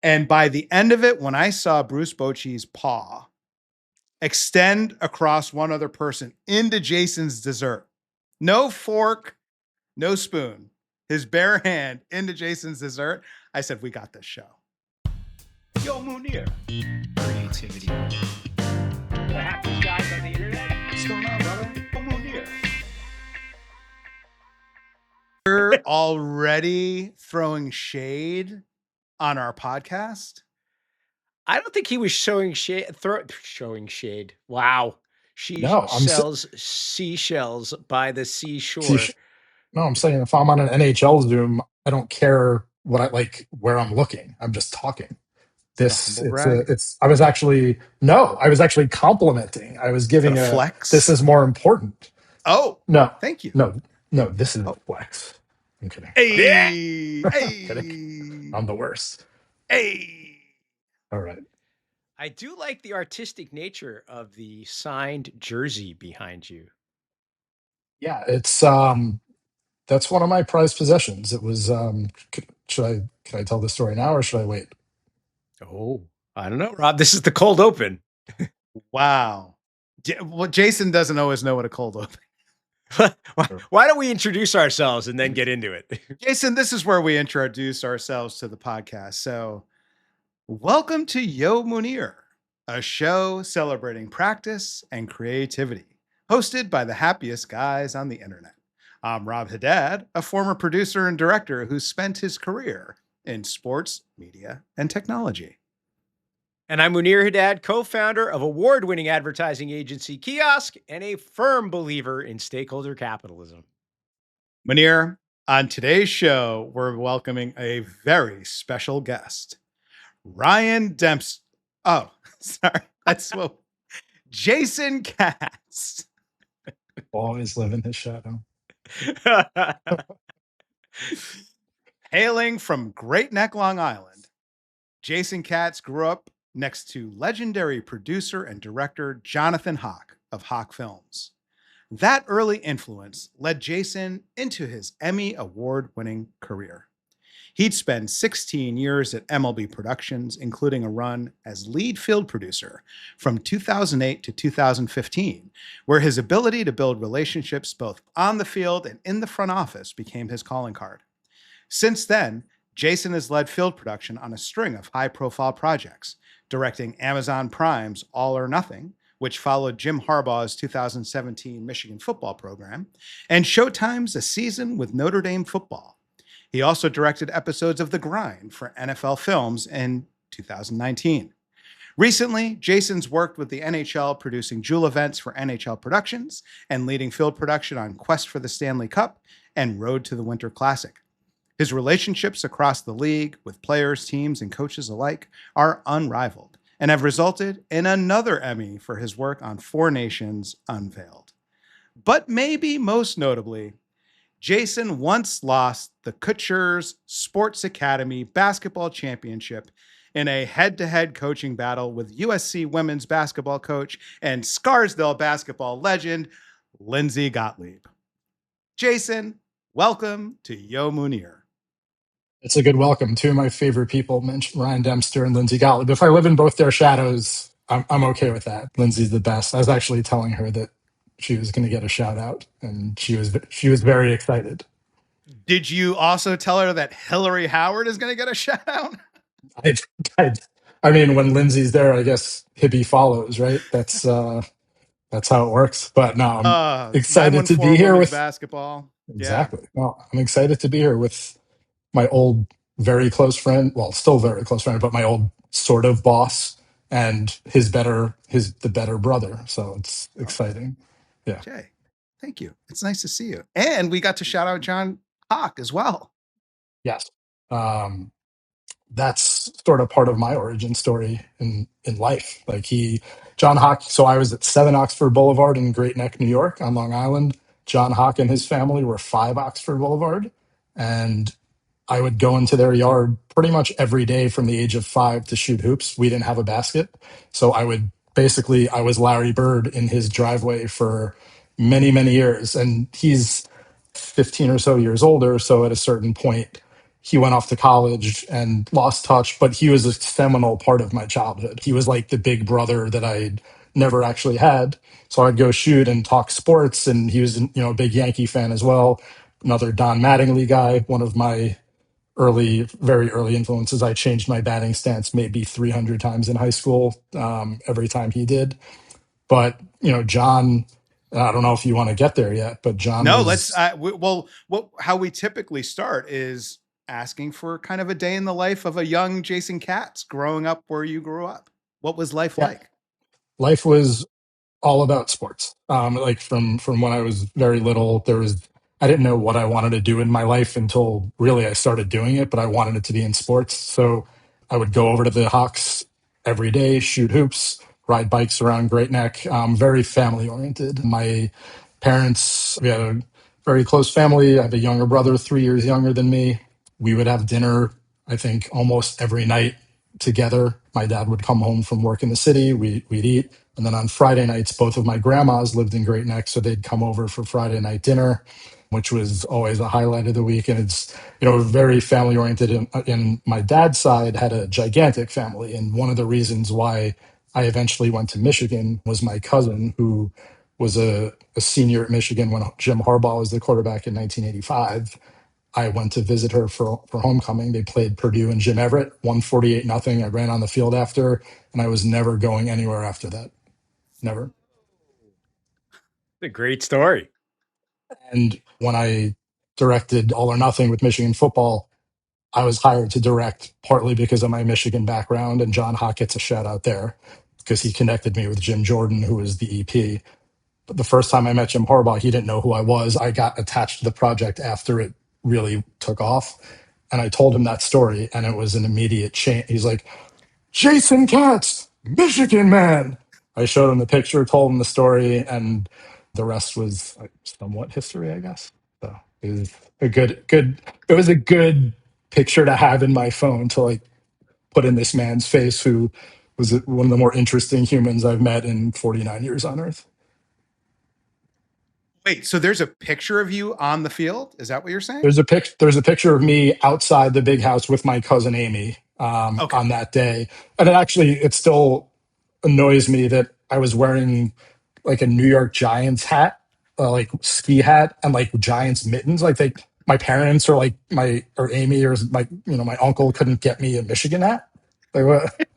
And by the end of it, when I saw Bruce Bochy's paw extend across one other person into Jason's dessert, no fork, no spoon, his bare hand into Jason's dessert, I said, we got this show. Yo, Munir. Creativity. The happiest guys on the internet. What's going on, brother? Yo, Munir. You're already throwing shade on our podcast. I don't think he was showing shade. Showing shade. Wow. She No, sells seashells by the seashore. No, I'm saying if I'm on an NHL Zoom, I don't care what I like where I'm looking. I'm just talking. I was actually complimenting. I was giving a a flex. This is more important. Oh, no, thank you. No, this is a flex. I'm kidding. Hey, Kidding. I'm the worst. Hey. All right. I do like the artistic nature of the signed jersey behind you. Yeah, it's that's one of my prized possessions. It was can I tell the story now or should I wait? Oh, I don't know, Rob. This is the cold open. Wow. Well, Jason doesn't always know what a cold open. Why don't we introduce ourselves and then get into it? Jason, this is where we introduce ourselves to the podcast. So, welcome to Yo Munir, a show celebrating practice and creativity, hosted by the happiest guys on the internet. I'm Rob Haddad, a former producer and director who spent his career in sports, media, and technology. And I'm Munir Haddad, co-founder of award-winning advertising agency Kiosk and a firm believer in stakeholder capitalism. Munir, on today's show, we're welcoming a very special guest, Ryan Dempsey. Oh, sorry. That's what Jason Katz. Always live in his shadow. Hailing from Great Neck, Long Island, Jason Katz grew up next to legendary producer and director Jonathan Hawk of Hawk Films. That early influence led Jason into his Emmy award-winning career. He'd spend 16 years at MLB Productions, including a run as lead field producer from 2008 to 2015, where his ability to build relationships both on the field and in the front office became his calling card. Since then, Jason has led field production on a string of high-profile projects, directing Amazon Prime's All or Nothing, which followed Jim Harbaugh's 2017 Michigan football program, and Showtime's A Season with Notre Dame Football. He also directed episodes of The Grind for NFL Films in 2019. Recently, Jason's worked with the NHL producing jewel events for NHL Productions and leading field production on Quest for the Stanley Cup and Road to the Winter Classic. His relationships across the league with players, teams, and coaches alike are unrivaled and have resulted in another Emmy for his work on Four Nations Unveiled. But maybe most notably, Jason once lost the Kutcher's Sports Academy Basketball Championship in a head-to-head coaching battle with USC women's basketball coach and Scarsdale basketball legend, Lindsay Gottlieb. Jason, welcome to Yo Munir. It's a good welcome. Two of my favorite people mentioned Ryan Dempster and Lindsay Gottlieb. If I live in both their shadows, I'm okay with that. Lindsay's the best. I was actually telling her that she was going to get a shout out, and she was very excited. Did you also tell her that Hillary Howard is going to get a shout out? I mean, when Lindsay's there, I guess hippie follows, right? That's how it works. But no, I'm excited to be here with basketball. Exactly. Yeah. Well, I'm excited to be here with my old, very close friend. Well, still very close friend, but my old sort of boss and the better brother. So it's exciting. Yeah. Jay, thank you. It's nice to see you. And we got to shout out John Hawk as well. Yes. That's sort of part of my origin story in life. Like John Hawk. So I was at 7 Oxford Boulevard in Great Neck, New York on Long Island. John Hawk and his family were 5 Oxford Boulevard. And I would go into their yard pretty much every day from the age of 5 to shoot hoops. We didn't have a basket. So I was Larry Bird in his driveway for many, many years. And he's 15 or so years older. So at a certain point, he went off to college and lost touch, but he was a seminal part of my childhood. He was like the big brother that I'd never actually had. So I'd go shoot and talk sports, and he was, a big Yankee fan as well. Another Don Mattingly guy, one of my very early influences. I changed my batting stance maybe 300 times in high school, every time he did. But, John, I don't know if you want to get there yet, but John No, let's. was, How we typically start is asking for kind of a day in the life of a young Jason Katz growing up where you grew up. What was life yeah, like? life was all about sports. Like from when I was very little, I didn't know what I wanted to do in my life until really I started doing it, but I wanted it to be in sports. So I would go over to the Hawks every day, shoot hoops, ride bikes around Great Neck. Very family oriented. My parents, we had a very close family. I have a younger brother, 3 years younger than me. We would have dinner, I think, almost every night together. My dad would come home from work in the city. We'd eat. And then on Friday nights, both of my grandmas lived in Great Neck, so they'd come over for Friday night dinner, which was always a highlight of the week. And it's, very family oriented. And my dad's side had a gigantic family. And one of the reasons why I eventually went to Michigan was my cousin, who was a senior at Michigan when Jim Harbaugh was the quarterback in 1985. I went to visit her for homecoming. They played Purdue and Jim Everett, 148 nothing. I ran on the field after, and I was never going anywhere after that. Never. It's a great story. And when I directed All or Nothing with Michigan football, I was hired to direct partly because of my Michigan background. And John Hawk gets a shout out there because he connected me with Jim Jordan, who was the EP. But the first time I met Jim Harbaugh, he didn't know who I was. I got attached to the project after it really took off. And I told him that story, and it was an immediate change. He's like, Jason Katz, Michigan man. I showed him the picture, told him the story, and the rest was somewhat history, I guess. So it was it was a good picture to have in my phone to like put in this man's face, who was one of the more interesting humans I've met in 49 years on Earth. Wait, so there's a picture of you on the field? Is that what you're saying? There's a picture of me outside the big house with my cousin Amy, Okay. on that day, and it still annoys me that I was wearing like a New York Giants hat, like ski hat, and like Giants mittens. My parents or or Amy or my uncle couldn't get me a Michigan hat. Like what?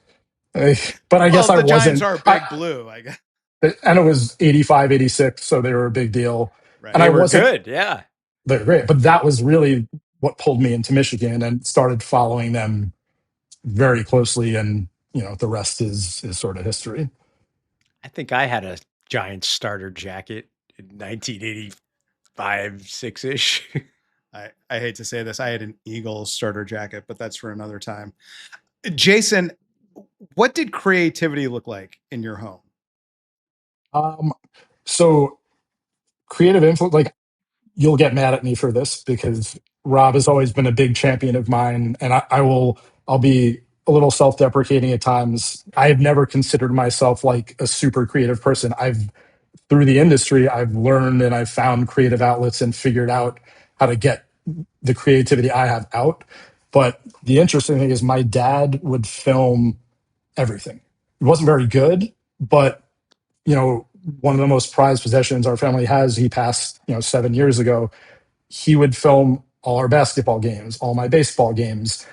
But I guess Well, I the Giants wasn't. are big blue, I guess. And it was 85, 86, so they were a big deal. Right. And They I were wasn't. good. Yeah. They're great, but that was really what pulled me into Michigan and started following them very closely. And the rest is sort of history. I think I had a Giants starter jacket in 1985, 6 ish. I hate to say this. I had an Eagles starter jacket, but that's for another time. Jason, what did creativity look like in your home? So creative influence, like, you'll get mad at me for this because Rob has always been a big champion of mine, and I'll be a little self-deprecating at times. I've never considered myself like a super creative person. Through the industry, I've learned and I've found creative outlets and figured out how to get the creativity I have out. But the interesting thing is my dad would film everything. He wasn't very good, but one of the most prized possessions our family has, he passed, 7 years ago. He would film all our basketball games, all my baseball games,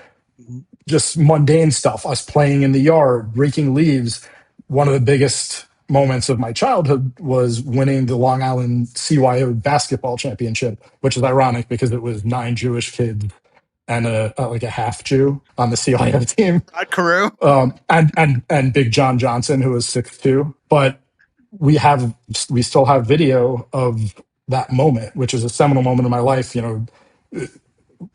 just mundane stuff, us playing in the yard, raking leaves. One of the biggest moments of my childhood was winning the Long Island CYO basketball championship, which is ironic because it was 9 Jewish kids and a half Jew on the CYO team. Rod Carew? And Big John Johnson, who was 6'2". But we still have video of that moment, which is a seminal moment in my life.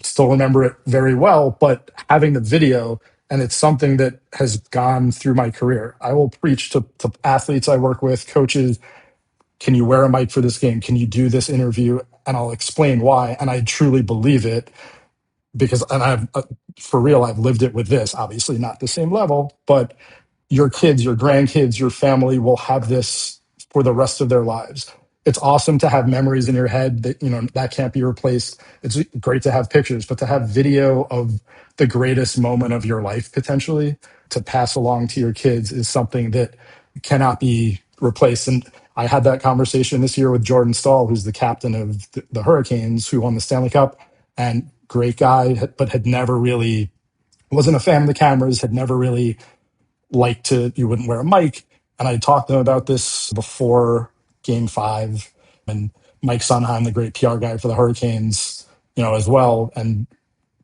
Still remember it very well, but having the video, and it's something that has gone through my career. I will preach to athletes I work with, coaches, can you wear a mic for this game? Can you do this interview? And I'll explain why. And I truly believe it because, and for real, I've lived it with this, obviously not the same level, but your kids, your grandkids, your family will have this for the rest of their lives. it's awesome to have memories in your head that, that can't be replaced. It's great to have pictures, but to have video of the greatest moment of your life potentially to pass along to your kids is something that cannot be replaced. And I had that conversation this year with Jordan Stahl, who's the captain of the Hurricanes, who won the Stanley Cup, and great guy, but had never really wasn't a fan of the cameras, had never really liked to, you wouldn't wear a mic. And I talked to him about this before game 5. And Mike Sondheim, the great PR guy for the Hurricanes, as well. And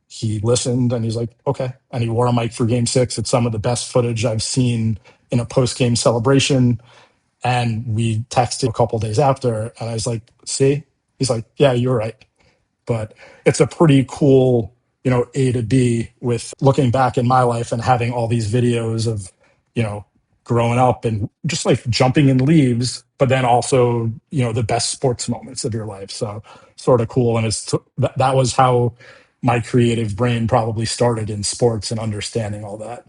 he listened and he's like, okay. And he wore a mic for game 6. It's some of the best footage I've seen in a post-game celebration. And we texted a couple days after, and I was like, see? He's like, yeah, you're right. But it's a pretty cool, A to B with looking back in my life and having all these videos of, growing up and just like jumping in leaves, but then also, the best sports moments of your life. So sort of cool. And that was how my creative brain probably started in sports and understanding all that.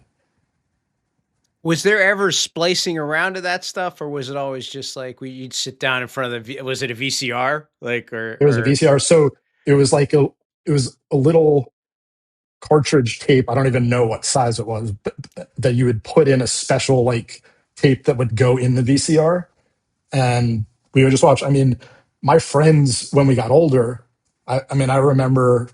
Was there ever splicing around to that stuff, or was it always just like you'd sit down in front of was it a VCR? It was a VCR. So it was like it was a little cartridge tape. I don't even know what size it was, but that you would put in a special like tape that would go in the VCR. And we would just watch. I mean, my friends, when we got older, I remember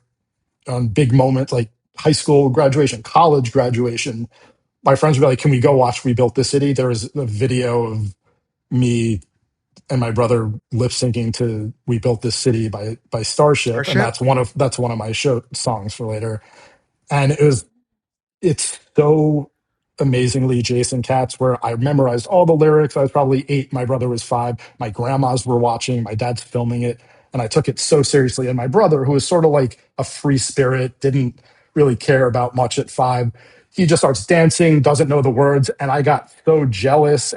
on big moments like high school graduation, college graduation, my friends were like, can we go watch We Built This City? There was a video of me and my brother lip syncing to We Built This City by Starship. And that's one of my show songs for later. And it's so amazingly Jason Katz, where I memorized all the lyrics. I was probably 8. My brother was 5. My grandmas were watching. My dad's filming it. And I took it so seriously. And my brother, who was sort of like a free spirit, didn't really care about much at 5. He just starts dancing, doesn't know the words. And I got so jealous.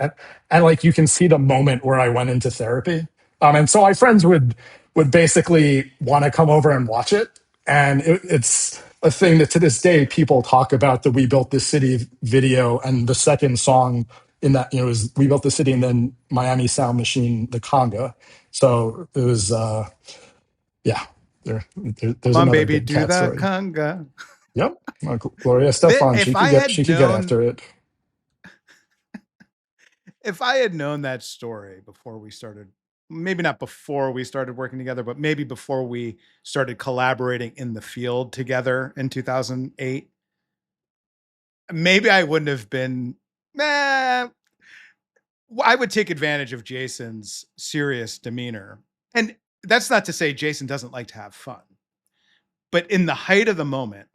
And like, you can see the moment where I went into therapy. And so my friends would basically want to come over and watch it. And it's a thing that to this day people talk about, the We Built This City video. And the second song in that, is We Built This City, and then Miami Sound Machine, the conga. So it was, yeah. There's Come on, another baby, big do Cat that story. conga. Yep. Gloria Estefan, she could get after it. If I had known that story before we started, maybe not before we started working together, but maybe before we started collaborating in the field together in 2008, maybe I wouldn't have been, I would take advantage of Jason's serious demeanor. And that's not to say Jason doesn't like to have fun, but in the height of the moment,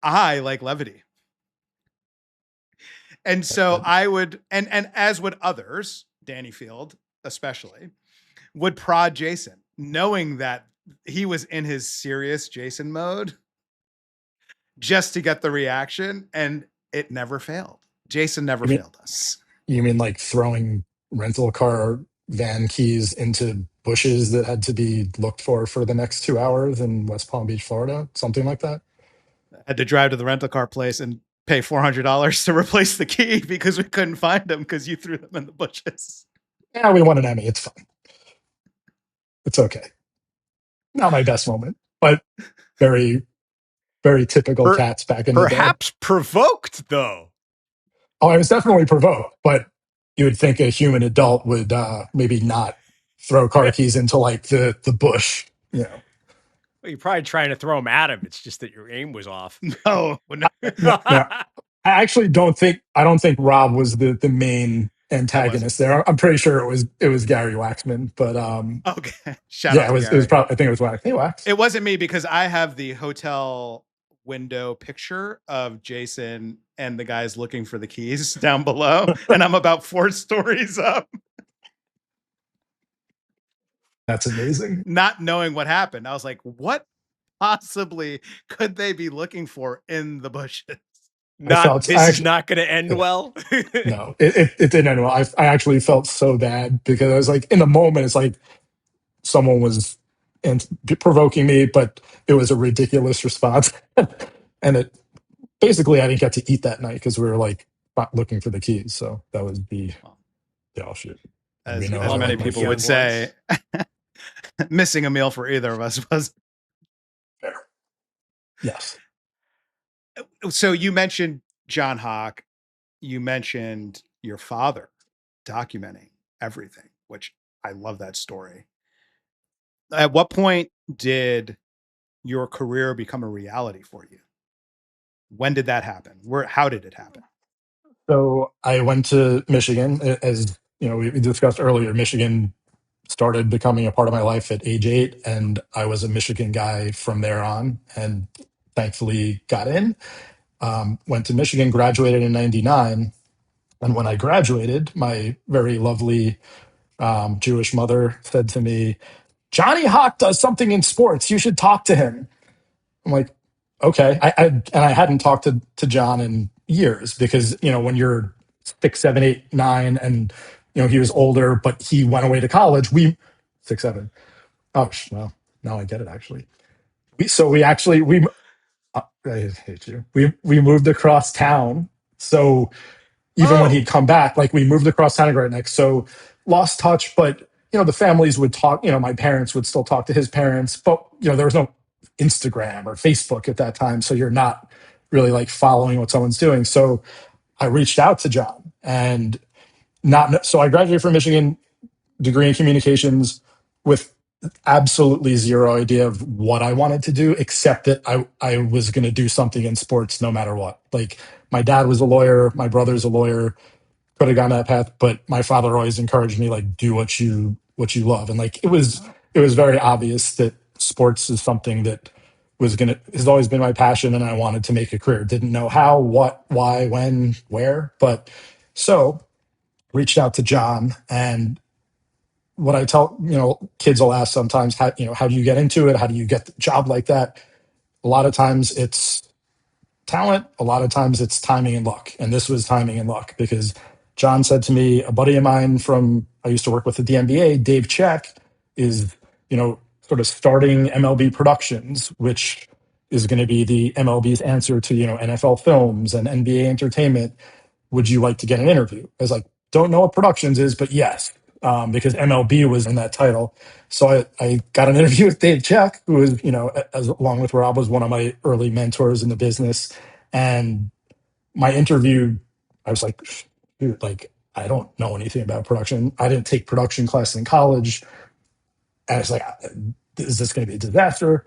I like levity. And so I would, and as would others, Danny Field especially, would prod Jason, knowing that he was in his serious Jason mode just to get the reaction, and it never failed. Jason never failed us. You mean like throwing rental car van keys into bushes that had to be looked for the next 2 hours in West Palm Beach, Florida? Something like that? I had to drive to the rental car place and pay $400 to replace the key because we couldn't find them because you threw them in the bushes. Yeah, we won an Emmy. It's fine. It's okay. Not my best moment, but very, very typical Cats back in the day. Perhaps provoked, though. Oh, I was definitely provoked, but you would think a human adult would maybe not throw car keys into like the bush. Well, you're probably trying to throw them at him. It's just that your aim was off. No. I actually don't think Rob was the main antagonist there. I'm pretty sure it was Gary Waxman, but okay. Shout out to Gary. It was probably, I think it was Wax. Hey, Wax. It wasn't me because I have the hotel window picture of Jason and the guys looking for the keys down below, and I'm about 4 stories up. That's amazing. Not knowing what happened, I was like, what possibly could they be looking for in the bushes? This is not going to end well. No, it didn't end well. I actually felt so bad because I was like, in the moment, it's like someone was provoking me, but it was a ridiculous response. And it basically, I didn't get to eat that night because we were like looking for the keys. So that was the offshoot. as know As many one people young would say, missing a meal for either of us was. fair. Yes. So you mentioned John Hawk. You mentioned your father documenting everything, which I love that story. At what point did your career become a reality for you? When did that happen? How did it happen? So I went to Michigan. As you know, we discussed earlier, Michigan started becoming a part of my life at age 8, and I was a Michigan guy from there on, and thankfully got in. Went to Michigan, graduated in '99, and when I graduated, my very lovely Jewish mother said to me, "Johnny Hawk does something in sports. You should talk to him." I'm like, okay. And I hadn't talked to John in years because, when you're 6, 7, 8, 9, and, he was older, but he went away to college. 6, 7. Oh, well, now I get it actually. I hate you. We moved across town. So even when Oh, he'd come back, like we moved across town right next. So lost touch, but the families would talk, my parents would still talk to his parents, but there was no Instagram or Facebook at that time. So you're not really like following what someone's doing. So I reached out to John and so I graduated from Michigan, degree in communications with absolutely zero idea of what I wanted to do, except that I was going to do something in sports no matter what. Like my dad was a lawyer, my brother's a lawyer, could have gone that path, but my father always encouraged me like do what you love. And like it was very obvious that sports is something that has always been my passion, and I wanted to make a career. Didn't know how, what, why, when, where, but so reached out to John. And what I tell kids will ask sometimes, how do you get into it? How do you get the job like that? A lot of times it's talent. A lot of times it's timing and luck. And this was timing and luck because John said to me, a buddy of mine I used to work with at the NBA, Dave Check, is, sort of starting MLB Productions, which is going to be the MLB's answer to, NFL Films and NBA Entertainment. Would you like to get an interview? I was like, don't know what Productions is, but yes, because MLB was in that title. So I got an interview with Dave Check, who was, along with Rob, was one of my early mentors in the business. And my interview, I was like, dude, like, I don't know anything about production. I didn't take production class in college. And I was like, is this going to be a disaster?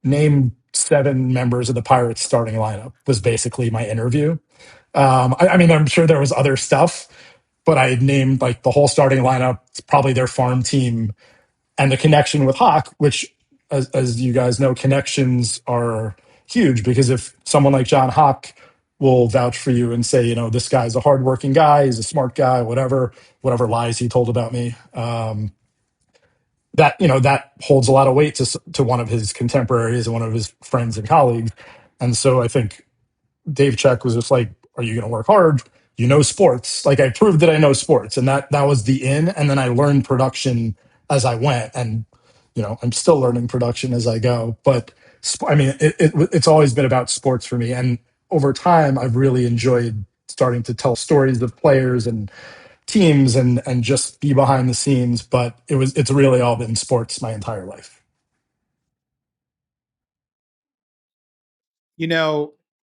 Name 7 members of the Pirates starting lineup was basically my interview. I mean, I'm sure there was other stuff, but I had named like the whole starting lineup, probably their farm team, and the connection with Hawk, which, as you guys know, connections are huge because if someone like John Hawk will vouch for you and say, this guy's a hardworking guy, he's a smart guy, whatever lies he told about me, that holds a lot of weight to one of his contemporaries and one of his friends and colleagues. And so I think Dave Check was just like, are you going to work hard? Sports. Like I proved that I know sports, and that was the in. And then I learned production as I went, and I'm still learning production as I go. But I mean, it's always been about sports for me. And over time, I've really enjoyed starting to tell stories of players and teams and just be behind the scenes. But it's really all been sports my entire life.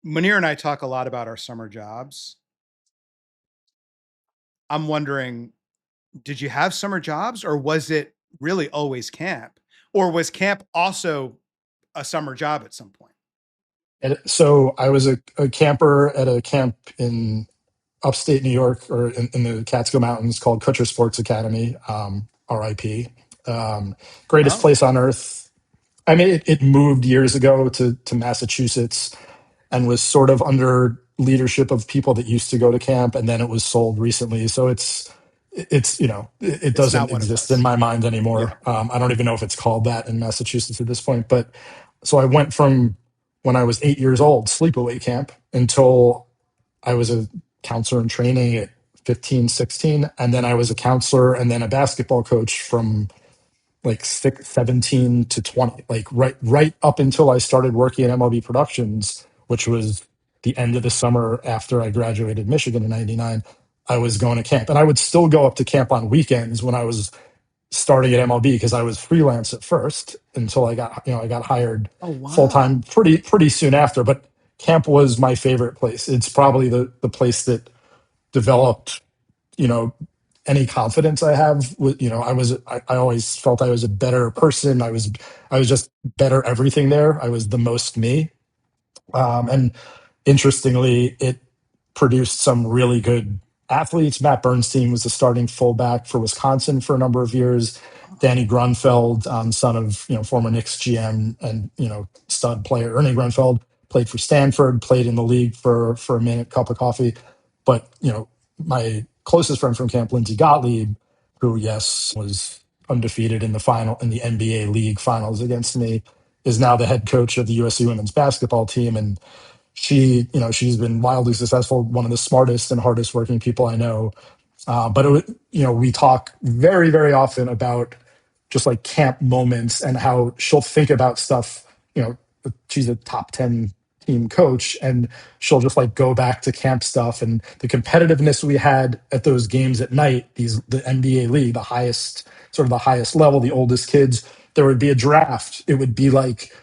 Munir and I talk a lot about our summer jobs. I'm wondering, did you have summer jobs, or was it really always camp? Or was camp also a summer job at some point? And so I was a camper at a camp in upstate New York, or in the Catskill Mountains, called Kutcher Sports Academy, RIP. Greatest Oh, place on earth. I mean, it moved years ago to Massachusetts and was sort of under leadership of people that used to go to camp, and then it was sold recently. So it it's not doesn't what it exist in was. my mind Yeah. anymore. I don't even know if it's called that in Massachusetts at this point. But so I went from when I was 8 years old, sleepaway camp, until I was a counselor in training at 15, 16. And then I was a counselor and then a basketball coach from like 17 to 20, like right up until I started working at MLB Productions, which was the end of the summer after I graduated Michigan in '99. I was going to camp, and I would still go up to camp on weekends when I was starting at MLB because I was freelance at first until I got hired Oh full wow. time pretty soon after. But camp was my favorite place. It's probably the place that developed, you know, any confidence I have with, I always felt I was a better person. I was just better everything there. I was the most me. And interestingly, it produced some really good athletes. Matt Bernstein was the starting fullback for Wisconsin for a number of years. Danny Grunfeld, son of former Knicks GM and stud player Ernie Grunfeld, played for Stanford, played in the league for a minute, cup of coffee. But my closest friend from camp, Lindsay Gottlieb, who was undefeated in the NBA league finals against me, is now the head coach of the USC women's basketball team. And she's been wildly successful, one of the smartest and hardest working people I know. We talk very, very often about just like camp moments and how she'll think about stuff. She's a top 10 team coach, and she'll just like go back to camp stuff and the competitiveness we had at those games at night, the NBA league, the highest level, the oldest kids. There would be a draft. It would be like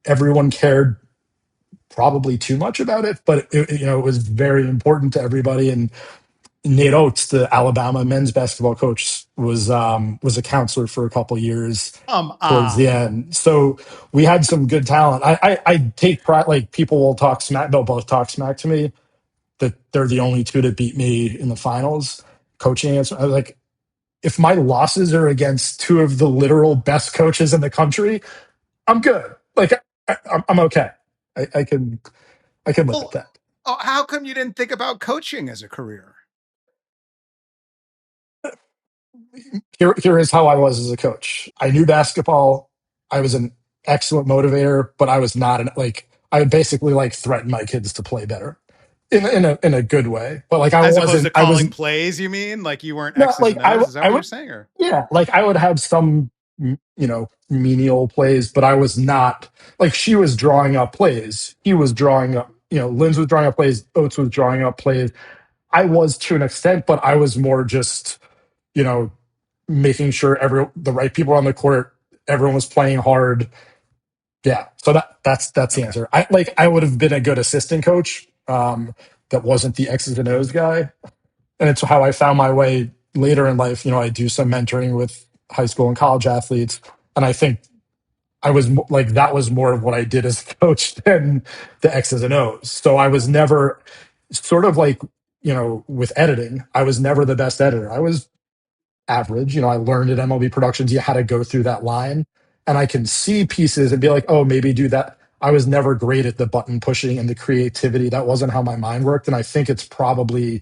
everyone cared probably too much about it, but it was very important to everybody. And Nate Oates, the Alabama men's basketball coach, was a counselor for a couple years Come towards the on. end. So we had some good talent. I take pride. Like people will talk smack. They'll both talk smack to me that they're the only two to beat me in the finals coaching. I was like, if my losses are against two of the literal best coaches in the country, I'm good. Like I'm okay. I can live with Well, that. how come you didn't think about coaching as a career? Here is how I was as a coach. I knew basketball. I was an excellent motivator, but I was not I would basically like threaten my kids to play better in a good way. But like As opposed to I calling wasn't plays, you mean? Like you weren't no X's like and O's? Is that I what you're would saying? Or yeah, like I would have some menial plays, but I was not like she was drawing up plays. He was drawing up, Linz was drawing up plays, Oates was drawing up plays. I was to an extent, but I was more just, you know, making sure the right people on the court, everyone was playing hard. Yeah. So that's the okay. answer. I would have been a good assistant coach. That wasn't the X's and O's guy. And it's how I found my way later in life. I do some mentoring with high school and college athletes. And I think that was more of what I did as a coach than the X's and O's. So I was never sort of like, with editing, I was never the best editor. I was average. I learned at MLB Productions, you had to go through that line. And I can see pieces and be like, oh, maybe do that. I was never great at the button pushing and the creativity. That wasn't how my mind worked. And I think it's probably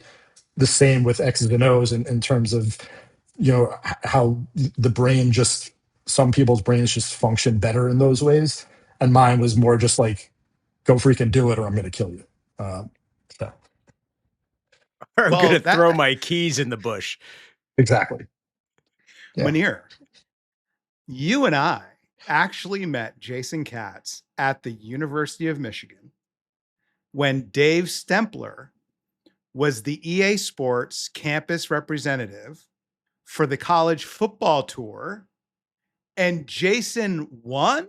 the same with X's and O's in terms of, how the brain some people's brains just function better in those ways. And mine was more just like, go freaking do it or I'm going to kill you. So. I'm Well, going to throw my keys in the bush. Exactly. Yeah. Munir, you and I actually met Jason Katz at the University of Michigan when Dave Stempler was the EA Sports campus representative for the college football tour, and Jason won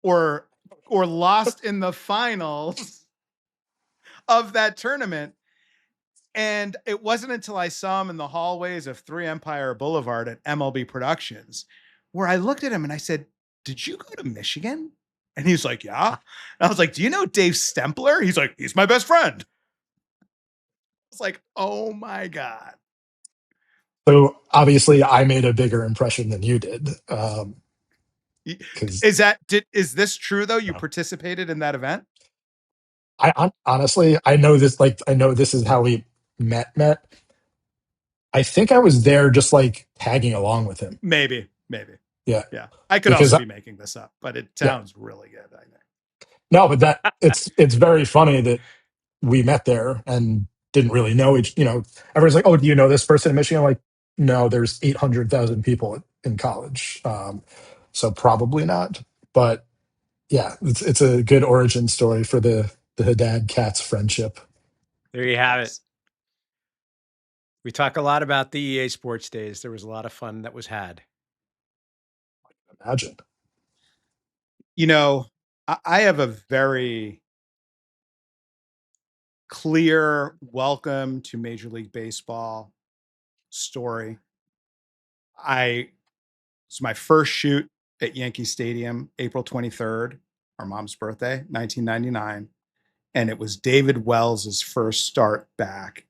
or lost in the finals of that tournament. And it wasn't until I saw him in the hallways of 3 Empire Boulevard at MLB Productions where I looked at him and I said, "Did you go to Michigan?" And he's like, "Yeah." And I was like, "Do you know Dave Stempler?" He's like, "He's my best friend." I was like, "Oh my God." So obviously I made a bigger impression than you did. Because Is this true though? You participated in that event? I honestly, I know this, I know this is how we met. I think I was there just like tagging along with him. Maybe. Yeah. Yeah. I could Because also be making this up, but it yeah. sounds really good, I think. No, but it's very funny that we met there and didn't really know everyone's like, oh, do you know this person in Michigan? I'm like, no, there's 800,000 people in college. So probably not. But yeah, it's a good origin story for the Haddad Katz friendship. There you have it. We talk a lot about the EA Sports days. There was a lot of fun that was had. Imagine. You know, I have a very clear welcome to Major League Baseball story. It's my first shoot at Yankee Stadium, April 23rd, our mom's birthday, 1999. And it was David Wells' first start back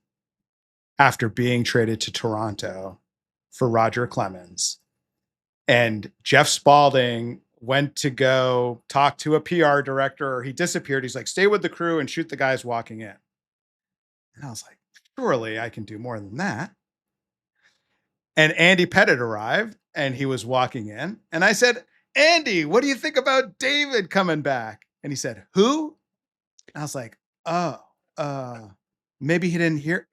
after being traded to Toronto for Roger Clemens. And Jeff Spalding went to go talk to a PR director. He disappeared. He's like, stay with the crew and shoot the guys walking in. And I was like, surely I can do more than that. And Andy Pettit arrived and he was walking in. And I said, Andy, what do you think about David coming back? And he said, who? And I was like, oh, maybe he didn't hear.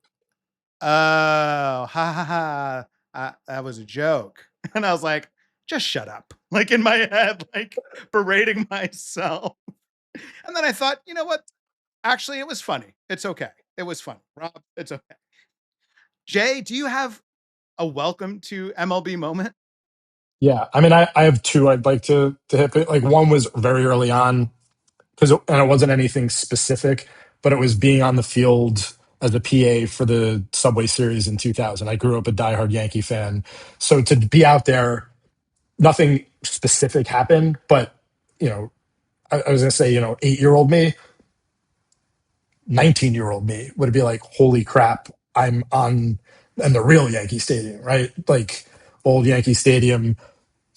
Oh, ha ha ha. That was a joke. And I was like, just shut up. Like in my head, like berating myself. And then I thought, you know what? Actually, it was funny. It's okay. It was funny. Rob, it's okay. Jay, do you have a welcome to MLB moment? Yeah, I mean, I have two I'd like to hit. Like one was very early on and it wasn't anything specific, but it was being on the field as a PA for the Subway Series in 2000. I grew up a diehard Yankee fan, so to be out there, nothing specific happened, but you know, I was gonna say, 8-year-old me, 19-year-old me would be like, holy crap, I'm on in the real Yankee Stadium, right? Like old Yankee Stadium,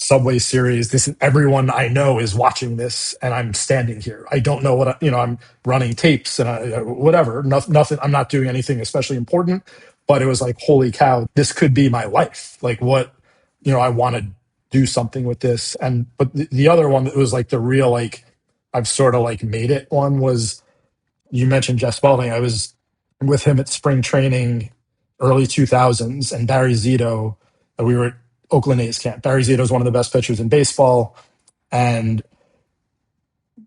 Subway Series. This is everyone I know is watching this, and I'm standing here. I don't know what I'm running tapes and whatever. Nothing. I'm not doing anything especially important, but it was like, holy cow, this could be my life. Like what, I want to do something with this. And but the other one that was like the real like I've sort of like made it one was you mentioned Jeff Spalding. I was with him at spring training, early 2000s, and Barry Zito. We were at Oakland A's camp. Barry Zito is one of the best pitchers in baseball, and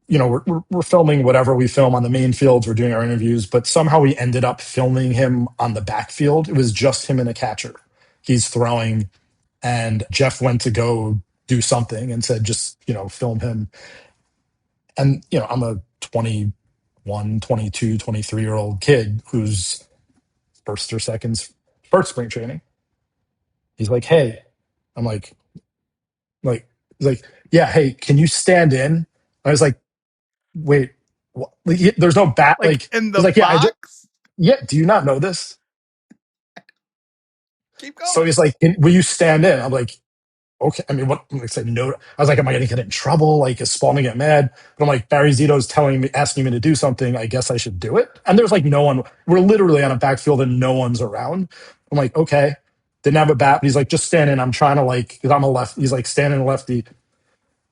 we're filming whatever we film on the main fields. We're doing our interviews, but somehow we ended up filming him on the backfield. It was just him and a catcher. He's throwing, and Jeff went to go do something and said, just film him. And I'm a 21, 22, 23-year-old kid who's first or second first spring training. He's like, hey, I'm like, he's like, yeah, hey, can you stand in? I was like, wait, what? Like, there's no bat. Like in he's the like, box? yeah, do you not know this? Keep So going. he's like, will you stand in? I'm like, okay. I mean, what? I said no. I was like, am I going to get in trouble? Like, is Spalding get mad? But I'm like, Barry Zito's asking me to do something. I guess I should do it. And there's like no one. We're literally on a backfield and no one's around. I'm like, okay. Didn't have a bat. But he's like, just stand in. I'm trying to because I'm a left. He's like, stand in lefty.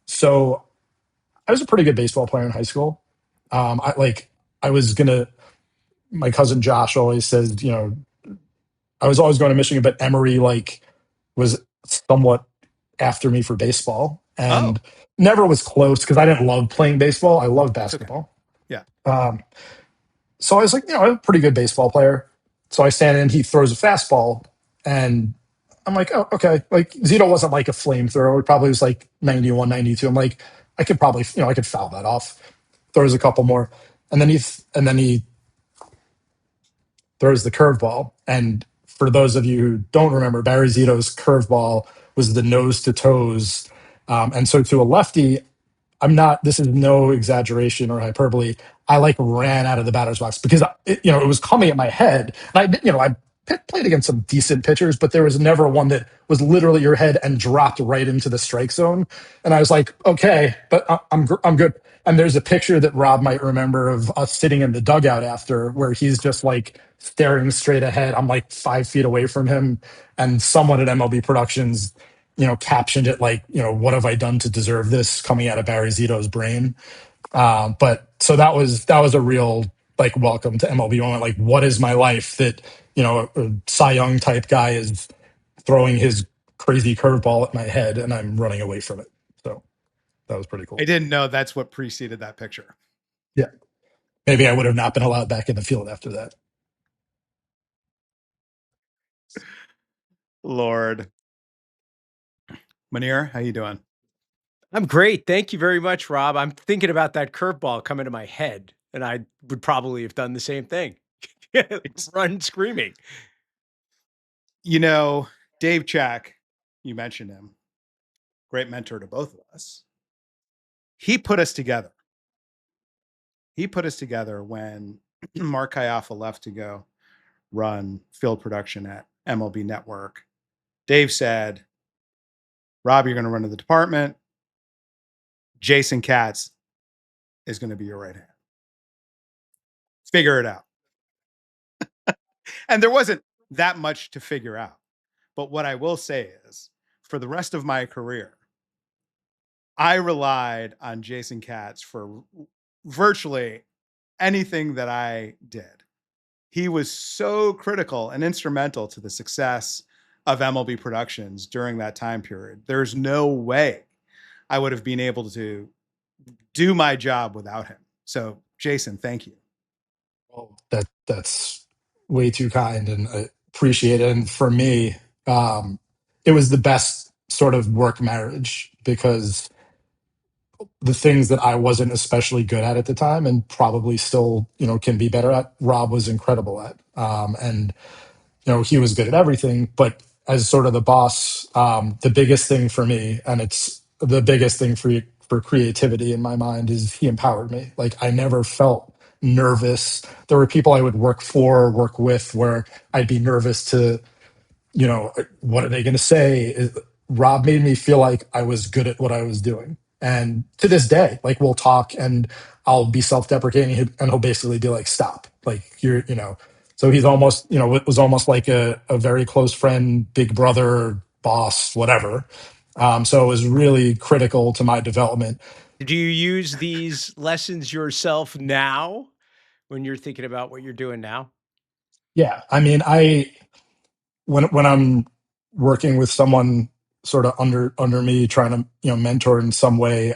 So I was a pretty good baseball player in high school. I was gonna. My cousin Josh always says, I was always going to Michigan, but Emory was somewhat after me for baseball Oh, and never was close because I didn't love playing baseball. I loved it's okay. basketball. Yeah. So I was like, I'm a pretty good baseball player. So I stand in, he throws a fastball, and I'm like, oh, okay. Like Zito wasn't like a flamethrower. It probably was like 91, 92. I'm like, I could probably, I could foul that off. Throws a couple more. And then he throws the curveball. And for those of you who don't remember, Barry Zito's curveball was the nose to toes. And so to a lefty, this is no exaggeration or hyperbole. I ran out of the batter's box because it was coming at my head. And I played against some decent pitchers, but there was never one that was literally your head and dropped right into the strike zone. And I was like, okay, but I'm good. And there's a picture that Rob might remember of us sitting in the dugout after where he's just like staring straight ahead. I'm like 5 feet away from him. And someone at MLB Productions captioned it like, what have I done to deserve this, coming out of Barry Zito's brain. But so that was a real like welcome to MLB moment. Like, what is my life that, a Cy Young type guy is throwing his crazy curveball at my head and I'm running away from it. So that was pretty cool. I didn't know that's what preceded that picture. Yeah. Maybe I would have not been allowed back in the field after that. Lord. Munir, how you doing? I'm great. Thank you very much, Rob. I'm thinking about that curveball coming to my head, and I would probably have done the same thing. Run screaming. You know, Dave Chack, you mentioned him, great mentor to both of us. He put us together. He put us together when Mark Kayaffa left to go run field production at MLB Network. Dave said, Rob, you're going to run to the department. Jason Katz is going to be your right hand. Figure it out. And there wasn't that much to figure out. But what I will say is, for the rest of my career, I relied on Jason Katz for virtually anything that I did. He was so critical and instrumental to the success of MLB Productions during that time period. There's no way I would have been able to do my job without him. So, Jason, thank you. Well, that's way too kind, and I appreciate it. And for me, it was the best sort of work marriage, because the things that I wasn't especially good at the time, and probably still, can be better at, Rob was incredible at. And he was good at everything, but as sort of the boss, the biggest thing for me, and it's the biggest thing for creativity in my mind, is he empowered me. Like, I never felt nervous. There were people I would work for or work with where I'd be nervous to, what are they going to say? Rob made me feel like I was good at what I was doing. And to this day, like, we'll talk and I'll be self-deprecating and he'll basically be like, stop. Like, so he's almost, it was almost like a very close friend, big brother, boss, whatever. So it was really critical to my development. Do you use these lessons yourself now when you're thinking about what you're doing now? Yeah. I mean, when I'm working with someone sort of under me, trying to, mentor in some way,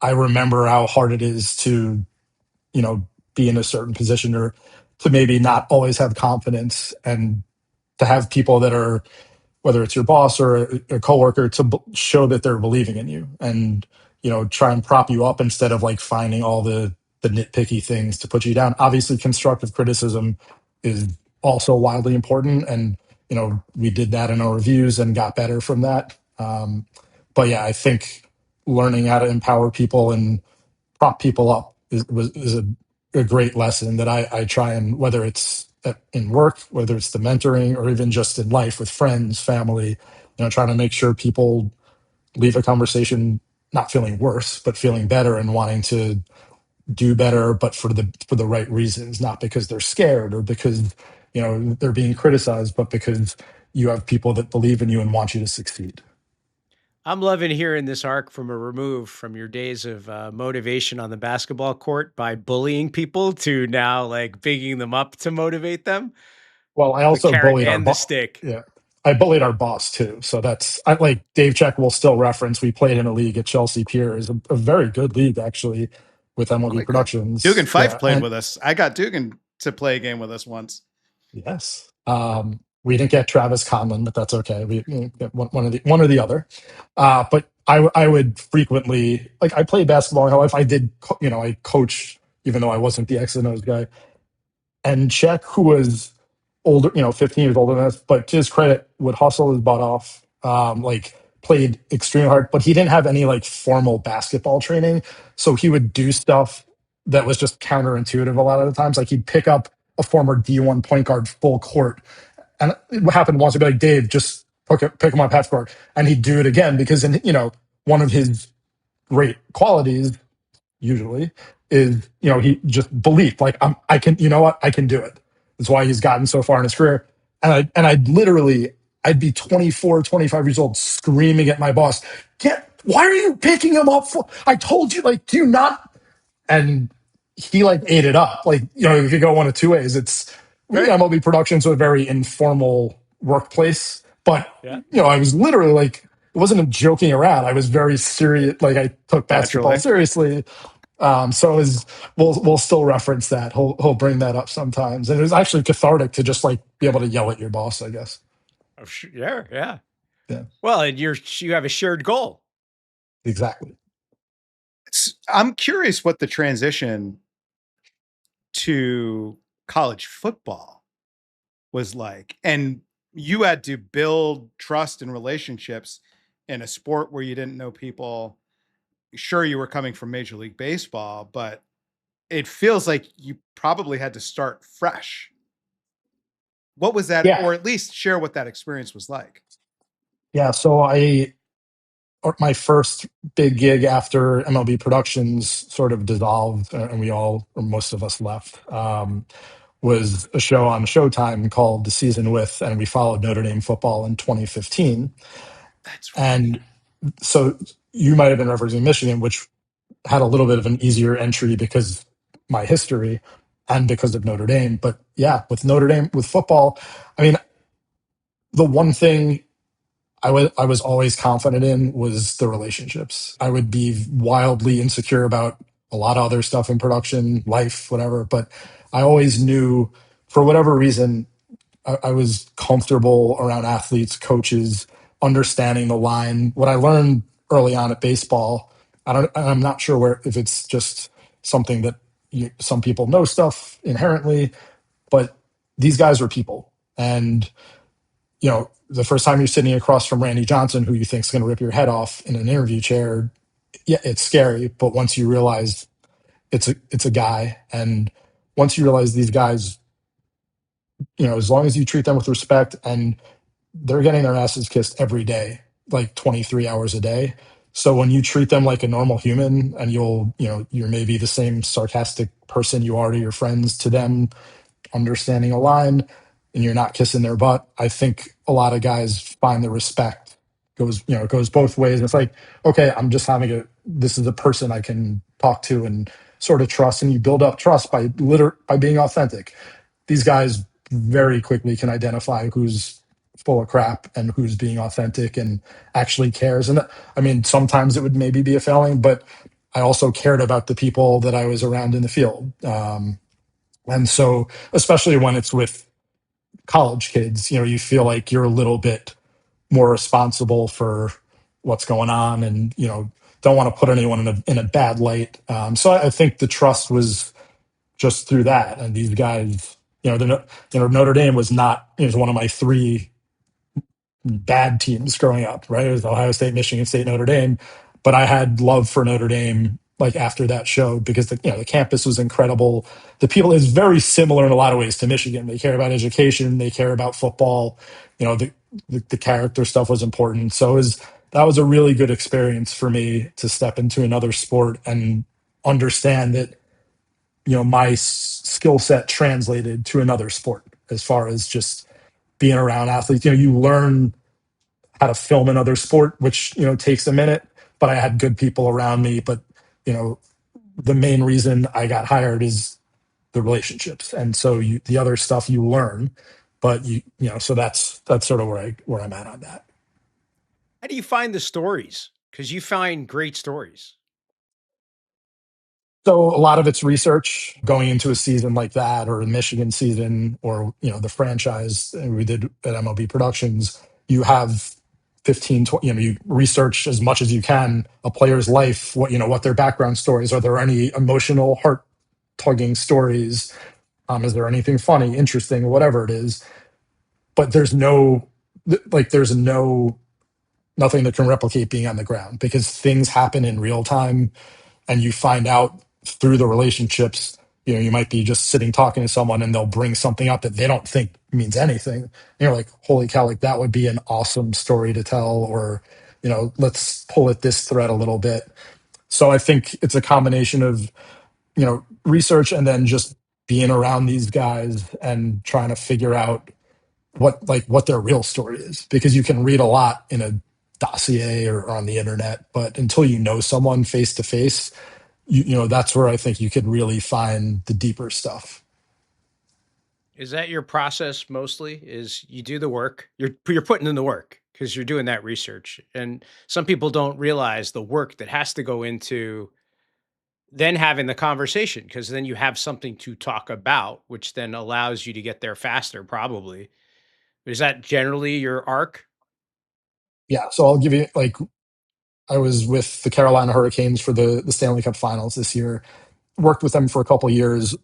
I remember how hard it is to, be in a certain position, or to maybe not always have confidence, and to have people that are, whether it's your boss or a coworker, to show that they're believing in you, and, try and prop you up instead of like finding all the nitpicky things to put you down. Obviously, constructive criticism is also wildly important. And, we did that in our reviews and got better from that. But yeah, I think learning how to empower people and prop people up is a great lesson that I try, and whether it's in work, whether it's the mentoring, or even just in life with friends, family, trying to make sure people leave a conversation not feeling worse, but feeling better and wanting to do better, but for the right reasons, not because they're scared or because they're being criticized, but because you have people that believe in you and want you to succeed. I'm loving hearing this arc from a remove from your days of motivation on the basketball court by bullying people to now like bigging them up to motivate them. Well, I The also carrot bullied our and the boss. stick. Yeah, I bullied our boss too. So like Dave Check will still reference. We played in a league at Chelsea Piers, a very good league actually, with MLB Quite good. Productions. Dugan Fife Yeah, played with us. I got Dugan to play a game with us once. Yes. We didn't get Travis Conlon, but that's okay. We get one or the other. But I would frequently, like, I played basketball in my life. I did, I coached, even though I wasn't the X and O's guy. And Czech, who was older, 15 years older than us, but to his credit, would hustle his butt off. Like, played extremely hard, but he didn't have any like formal basketball training. So he would do stuff that was just counterintuitive a lot of the times. Like, he'd pick up a former D1 point guard full court. And what happened once, he'd be like, Dave, just pick him up half court. And he'd do it again because, one of his great qualities usually is, he just believed, like, I can, I can do it. That's why he's gotten so far in his career. And I'd be 24, 25 years old screaming at my boss, why are you picking him up? I told you, like, do you not? And he like ate it up. Like, if you go one of two ways, it's Right. MLB Productions, a very informal workplace. But, Yeah. I was literally like, it wasn't a joking around. I was very serious. Like, I took basketball Naturally. seriously. So we'll still reference that. He'll bring that up sometimes. And it was actually cathartic to just like be able to yell at your boss, I guess. Yeah, yeah. Yeah, Well, and you have a shared goal. exactly. I'm curious what the transition to college football was like. And you had to build trust and relationships in a sport where you didn't know people. Sure, you were coming from Major League Baseball, but it feels like you probably had to start fresh. What was that, Yeah, or at least share what that experience was like? yeah. My first big gig after MLB Productions sort of dissolved, and we all, or most of us, left. Was a show on Showtime called The Season With, and we followed Notre Dame football in 2015. That's right. And so you might have been representing Michigan, which had a little bit of an easier entry because my history and because of Notre Dame. But yeah, with Notre Dame, with football, I mean, the one thing I was always confident in was the relationships. I would be wildly insecure about a lot of other stuff in production, life, whatever. But I always knew, for whatever reason, I was comfortable around athletes, coaches, understanding the line. What I learned early on at baseball, I'm not sure if it's just something that some people know stuff inherently, but these guys are people. And, the first time you're sitting across from Randy Johnson, who you think is going to rip your head off in an interview chair, yeah, it's scary. But once you realize it's a guy, and once you realize these guys, as long as you treat them with respect, and they're getting their asses kissed every day, like 23 hours a day. So when you treat them like a normal human, and you're maybe the same sarcastic person you are to your friends, to them, understanding a line, and you're not kissing their butt, I think a lot of guys find the respect it goes both ways. It's like, okay, I'm just this is a person I can talk to and sort of trust, and you build up trust by being authentic. These guys very quickly can identify who's full of crap and who's being authentic and actually cares. And I mean, sometimes it would maybe be a failing, but I also cared about the people that I was around in the field. And so, especially when it's with college kids, you feel like you're a little bit more responsible for what's going on, and don't want to put anyone in a bad light. So I think the trust was just through that. And these guys, Notre Dame was not, it was one of my three bad teams growing up, right? It was Ohio State, Michigan State, Notre Dame. But I had love for Notre Dame like after that show, because the campus was incredible. The people is very similar in a lot of ways to Michigan. They care about education, they care about football. The character stuff was important. So that was a really good experience for me to step into another sport and understand that my skill set translated to another sport, as far as just being around athletes. You learn how to film another sport, which takes a minute, but I had good people around me. But the main reason I got hired is the relationships, and so the other stuff you learn. But so that's sort of where I'm at on that. How do you find the stories? Because you find great stories. So a lot of it's research going into a season like that, or a Michigan season, or the franchise we did at MLB Productions. You have 15, 20, you research as much as you can a player's life, what their background stories are. There any emotional, heart tugging stories? Is there anything funny, interesting, whatever it is? But there's nothing that can replicate being on the ground, because things happen in real time, and you find out through the relationships. You might be just sitting talking to someone, and they'll bring something up that they don't think means anything, and you're like, holy cow, like that would be an awesome story to tell. Or let's pull at this thread a little bit. So I think it's a combination of research, and then just being around these guys and trying to figure out what their real story is, because you can read a lot in a dossier or on the internet, but until you know someone face to face, that's where I think you could really find the deeper stuff. Is that your process mostly? Is you do the work, you're putting in the work because you're doing that research. And some people don't realize the work that has to go into then having the conversation, because then you have something to talk about, which then allows you to get there faster, probably. Is that generally your arc? Yeah. So I'll give you, like, I was with the Carolina Hurricanes for the Stanley Cup Finals this year. Worked with them for a couple of years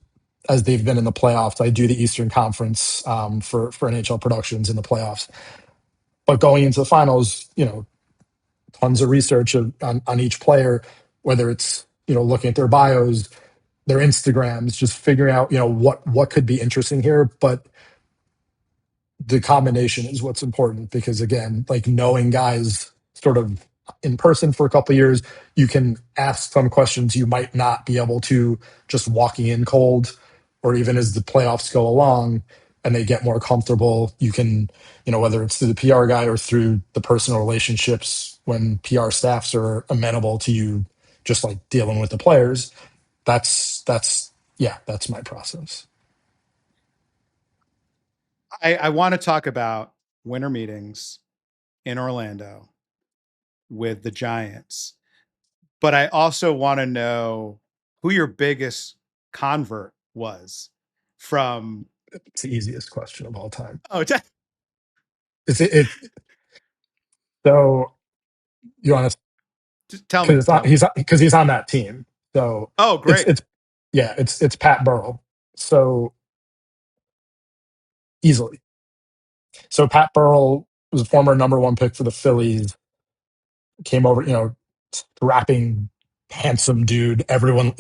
as they've been in the playoffs. I do the Eastern Conference for NHL Productions in the playoffs. But going into the finals, tons of research on each player, whether it's looking at their bios, their Instagrams, just figuring out what could be interesting here. But the combination is what's important because, again, like, knowing guys sort of in person for a couple of years, you can ask some questions you might not be able to just walking in cold, or even as the playoffs go along and they get more comfortable, you can, whether it's through the PR guy or through the personal relationships, when PR staffs are amenable to you just like dealing with the players, that's my process. I want to talk about winter meetings in Orlando with the Giants, but I also want to know who your biggest convert was from. It's the easiest question of all time. Oh, It so you want to, tell me. because he's on that team. So Oh, great. it's Pat Burrell. So easily. So Pat Burrell was a former number one pick for the Phillies. Came over, strapping, handsome dude. Everyone,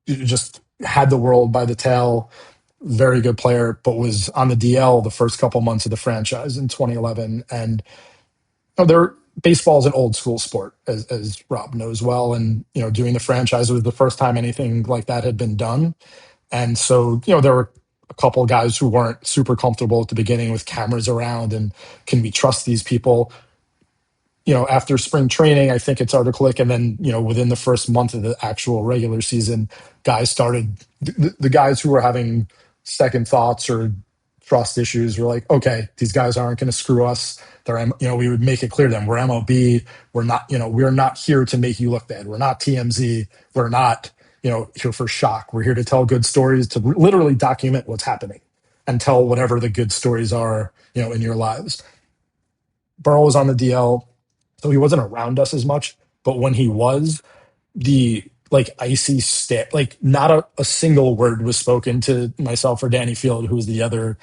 just had the world by the tail. Very good player, but was on the DL the first couple months of the franchise in 2011. And baseball is an old school sport, as Rob knows well. And doing the franchise was the first time anything like that had been done. And so, there were a couple of guys who weren't super comfortable at the beginning with cameras around and can we trust these people? After spring training, I think it started to click. And then, within the first month of the actual regular season, the guys who were having second thoughts or trust issues were like, okay, these guys aren't going to screw us. We would make it clear to them, we're MLB. We're not here to make you look bad. We're not TMZ. We're not, here for shock. We're here to tell good stories, to literally document what's happening and tell whatever the good stories are, in your lives. Burrow was on the DL, so he wasn't around us as much. But when he was, the icy stat, not a single word was spoken to myself or Danny Field, who was the other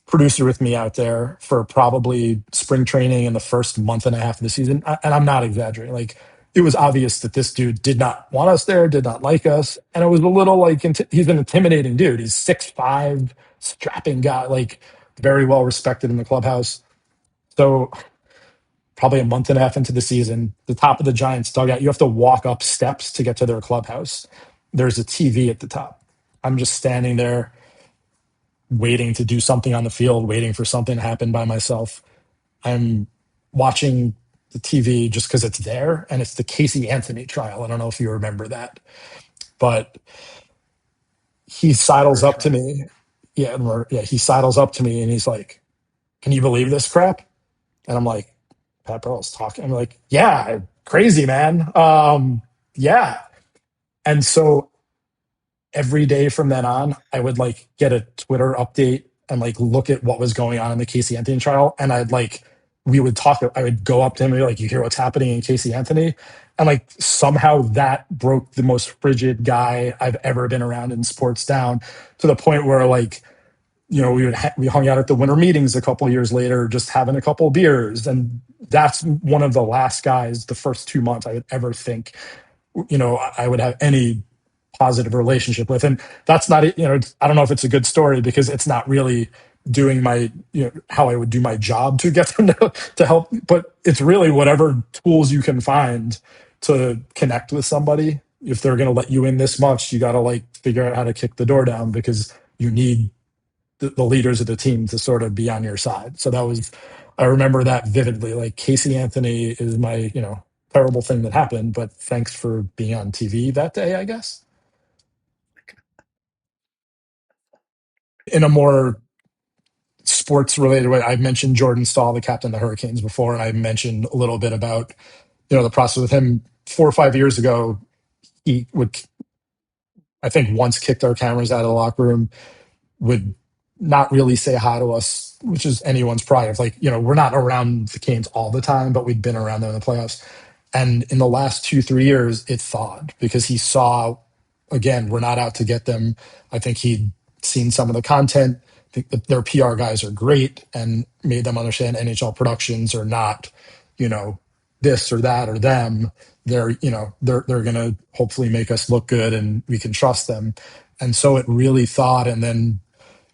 producer with me out there for probably spring training in the first month and a half of the season. And I'm not exaggerating. It was obvious that this dude did not want us there, did not like us. And it was a little he's an intimidating dude. He's 6'5", strapping guy, very well respected in the clubhouse. So probably a month and a half into the season, the top of the Giants dugout, you have to walk up steps to get to their clubhouse. There's a TV at the top. I'm just standing there waiting to do something on the field, waiting for something to happen by myself. I'm watching the TV just because it's there, and it's the Casey Anthony trial. I don't know if you remember that, but he sidles up to me. Yeah, he sidles up to me and he's like, "Can you believe this crap?" And I'm like, Pat Burrell's talking. I'm like, "Yeah, crazy, man." Yeah. And so every day from then on, I would get a Twitter update and look at what was going on in the Casey Anthony trial. And we would talk. I would go up to him and be like, "You hear what's happening in Casey Anthony?" And somehow that broke the most frigid guy I've ever been around in sports down, to the point where we hung out at the winter meetings a couple of years later, just having a couple of beers. And that's one of the last guys, the first 2 months, I would ever think, I would have any positive relationship with. And that's not, I don't know if it's a good story because it's not really doing my, how I would do my job to get them to help, but it's really whatever tools you can find to connect with somebody. If they're going to let you in this much, you got to figure out how to kick the door down, because you need the leaders of the team to sort of be on your side. So I remember that vividly. Casey Anthony is my, terrible thing that happened, but thanks for being on TV that day, I guess. In a more sports related way, I've mentioned Jordan Stahl, the captain of the Hurricanes, before, and I mentioned a little bit about, the process with him 4 or 5 years ago. He would, I think, once kicked our cameras out of the locker room, would not really say hi to us which is anyone's prerogative. Like, we're not around the Canes all the time, but we'd been around them in the playoffs. And in the last 2-3 years, it thawed because he saw, again, we're not out to get them. I think he'd seen some of the content. I think that their PR guys are great and made them understand NHL productions are not, this or that or them. They're going to hopefully make us look good and we can trust them. And so it really thawed. And then,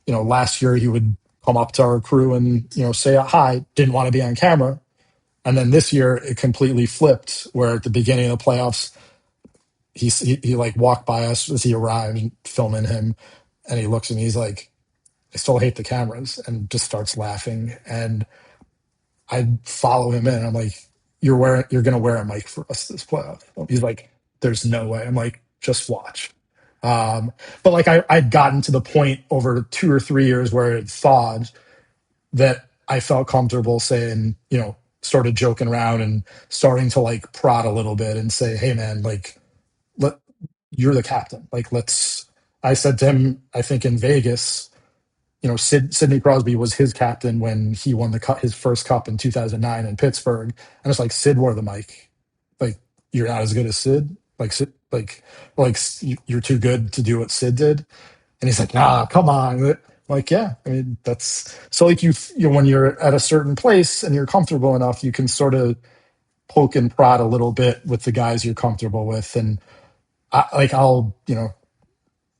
last year he would come up to our crew and, say hi, didn't want to be on camera. And then this year it completely flipped where at the beginning of the playoffs, he like walked by us as he arrived, filming him. And he looks and he's like, I still hate the cameras, and just starts laughing. And I follow him in. I'm like, you're going to wear a mic for us this playoff. He's like, there's no way. I'm like, just watch. But like I'd gotten to the point over 2 or 3 years where it thawed that I felt comfortable saying, started joking around and starting to like prod a little bit and say, hey man, like, you're the captain. Like, I said to him, I think in Vegas, Sidney Crosby was his captain when he won his first cup in 2009 in Pittsburgh. And it's like, Sid wore the mic. Like, you're not as good as Sid. Like, Sid, like you're too good to do what Sid did. And he's like, nah, come on. I'm like, yeah, I mean, that's so like when you're at a certain place and you're comfortable enough, you can sort of poke and prod a little bit with the guys you're comfortable with. And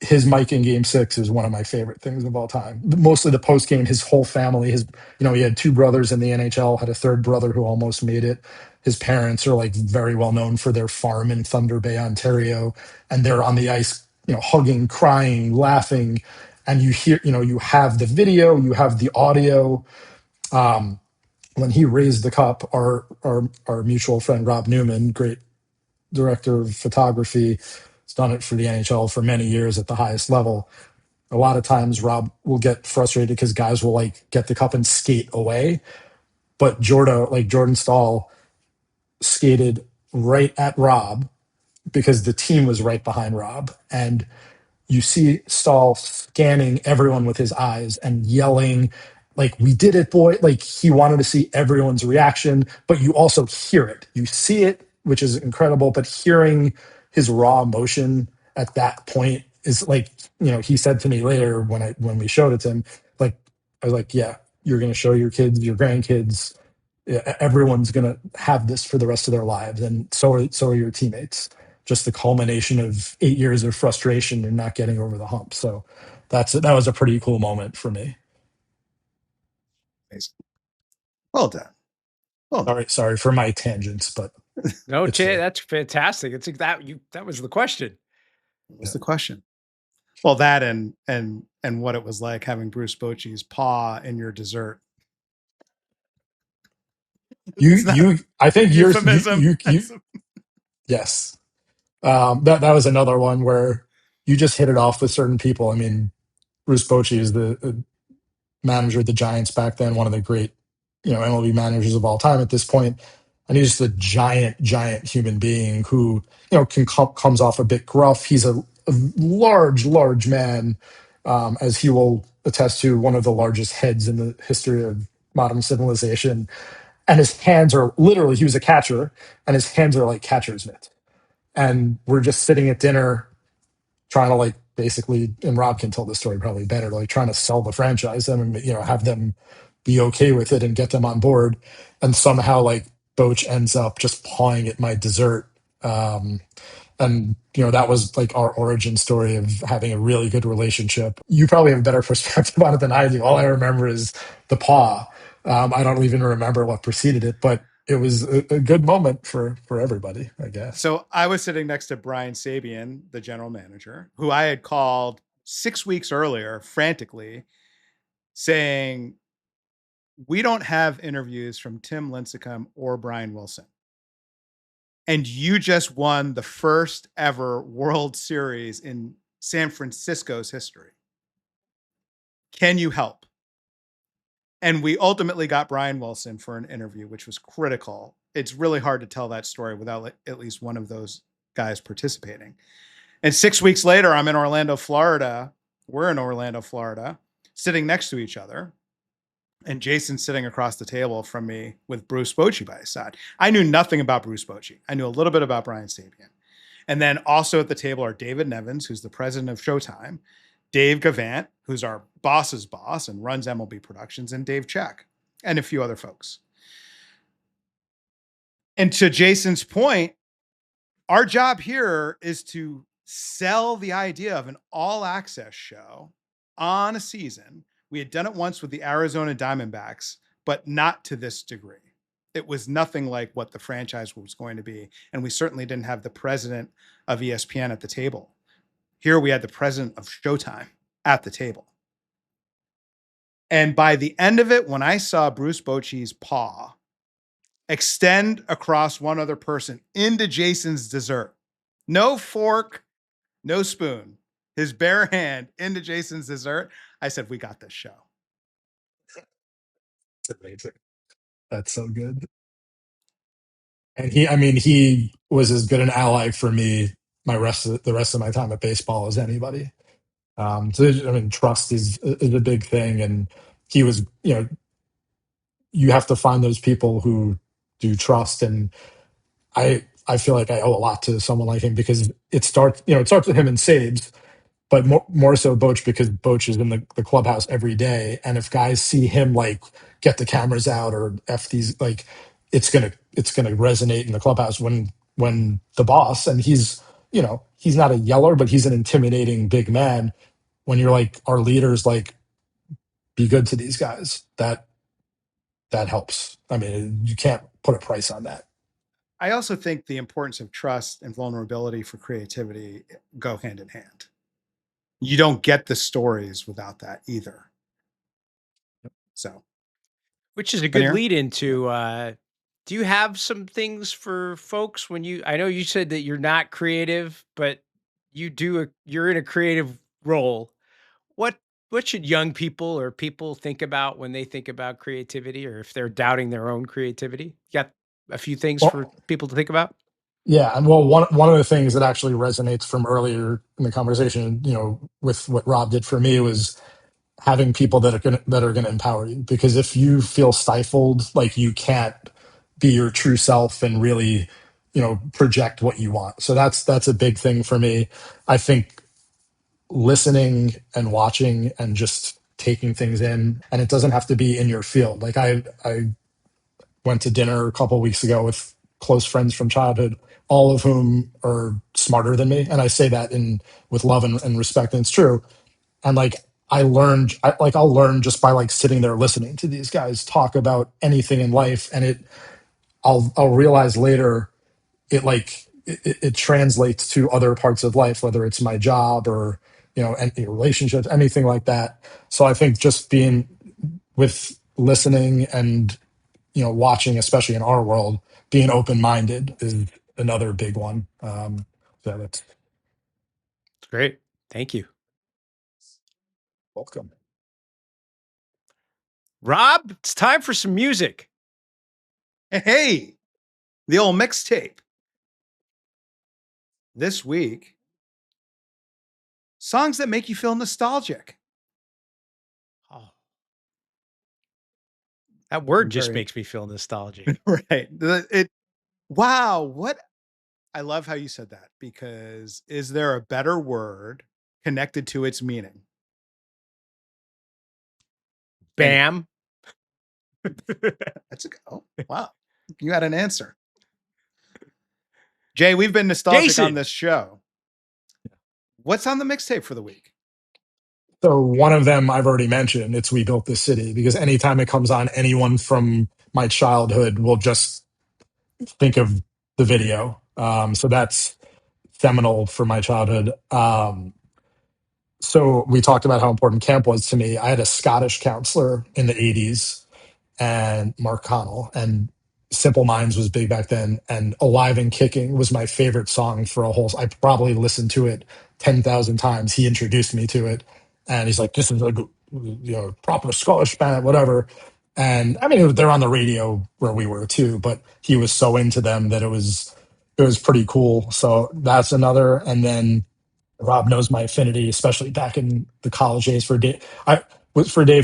his mic in Game 6 is one of my favorite things of all time. Mostly the post game, his whole family, he had two brothers in the NHL, had a third brother who almost made it. His parents are like very well known for their farm in Thunder Bay, Ontario, and they're on the ice, hugging, crying, laughing, and you hear, you have the video, you have the audio. When he raised the cup, our mutual friend Rob Newman, great director of photography, has done it for the NHL for many years at the highest level. A lot of times Rob will get frustrated because guys will like get the cup and skate away. But Jordan Stahl skated right at Rob because the team was right behind Rob. And you see Stahl scanning everyone with his eyes and yelling, like, we did it, boy. Like, he wanted to see everyone's reaction, but you also hear it. You see it, which is incredible, but hearing his raw emotion at that point is like, he said to me later when we showed it to him, like, I was like, yeah, you're going to show your kids, your grandkids, everyone's going to have this for the rest of their lives. And so are your teammates. Just the culmination of 8 years of frustration and not getting over the hump. So that was a pretty cool moment for me. Amazing. Well done. Well done. Sorry for my tangents, but no, Jay, that's fantastic. It's that was the question. What's the question? Well, that and what it was like having Bruce Bochy's paw in your dessert. I think euphemism. Yes. That was another one where you just hit it off with certain people. I mean, Bruce Bochy is the manager of the Giants back then, one of the great, MLB managers of all time at this point. And he's just a giant human being who, comes off a bit gruff. He's a large man, as he will attest to, one of the largest heads in the history of modern civilization. And his hands are literally, he was a catcher, and his hands are like catcher's mitts. And we're just sitting at dinner trying to like basically, and Rob can tell the story probably better, like trying to sell the franchise and, have them be okay with it and get them on board. And somehow like Boch ends up just pawing at my dessert. And, that was like our origin story of having a really good relationship. You probably have a better perspective on it than I do. All I remember is the paw. I don't even remember what preceded it, but it was a good moment for everybody, I guess. So I was sitting next to Brian Sabian, the general manager, who I had called 6 weeks earlier, frantically saying, we don't have interviews from Tim Lincecum or Brian Wilson. And you just won the first ever World Series in San Francisco's history. Can you help? And we ultimately got Brian Wilson for an interview, which was critical. It's really hard to tell that story without at least one of those guys participating. And 6 weeks later, I'm in Orlando, Florida. We're in Orlando, Florida, sitting next to each other. and Jason's sitting across the table from me with Bruce Bochy by his side. I knew nothing about Bruce Bochy. I knew a little bit about Brian Sabian. And then also at the table are David Nevins, who's the president of Showtime, Dave Gavant, who's our boss's boss and runs MLB Productions, and Dave Check, and a few other folks. And to Jason's point, our job here is to sell the idea of an all-access show on a season. We had done it once with the Arizona Diamondbacks, but not to this degree. It was nothing like what the franchise was going to be. And we certainly didn't have the president of ESPN at the table. Here we had the president of Showtime at the table. And by the end of it, when I saw Bruce Bochy's paw extend across one other person into Jason's dessert, no fork, no spoon, his bare hand into Jason's dessert, I said, we got this show. It's amazing. That's so good. And he was as good an ally for me the rest of my time at baseball as anybody. Trust is a big thing, and he was, you have to find those people who do trust, and I feel like I owe a lot to someone like him because it starts with him and Sabes, but more so Boch, because Boch is in the clubhouse every day, and if guys see him like get the cameras out or f these, like it's gonna resonate in the clubhouse when the boss, and he's not a yeller, but he's an intimidating big man. When you're like, our leaders, like, be good to these guys, that helps. I mean, you can't put a price on that. I also think the importance of trust and vulnerability for creativity go hand in hand. You don't get the stories without that either. So, which is a good Munir? lead into, do you have some things for folks I know you said that you're not creative, but you're in a creative role. What should young people or people think about when they think about creativity, or if they're doubting their own creativity? You got a few things for people to think about? Yeah, and well, one of the things that actually resonates from earlier in the conversation, with what Rob did for me, was having people that are gonna empower you. Because if you feel stifled, like, you can't be your true self and really, project what you want. So that's a big thing for me. I think listening and watching and just taking things in, and it doesn't have to be in your field. Like, I went to dinner a couple of weeks ago with close friends from childhood, all of whom are smarter than me, and I say that with love and respect, and it's true. And like, I'll learn just by like sitting there listening to these guys talk about anything in life, and I'll realize later it translates to other parts of life, whether it's my job or any relationships, anything like that. So I think just being with listening and watching, especially in our world, being open-minded is another big one. So that's Great. Thank you. welcome. Rob, it's time for some music. Hey, the old mixtape. This week, songs that make you feel nostalgic. Oh, that word just makes me feel nostalgic. Right. Wow. What? I love how you said that, because is there a better word connected to its meaning? Bam. That's oh, wow. You had an answer. Jay, we've been nostalgic Jason. on this show. What's on the mixtape for the week? So one of them I've already mentioned. It's "We Built This City," because anytime it comes on, anyone from my childhood will just think of the video. So that's seminal for my childhood. So we talked about how important camp was to me. I had a Scottish counselor in the 80s, and Mark Connell, and Simple Minds was big back then, and Alive and Kicking was my favorite song for a whole. I probably listened to it 10,000 times. He introduced me to it, and he's like, "This is a proper Scottish band, whatever." And I mean, they're on the radio where we were too, but he was so into them that it was pretty cool. So that's another. And then Rob knows my affinity, especially back in the college days, for Dave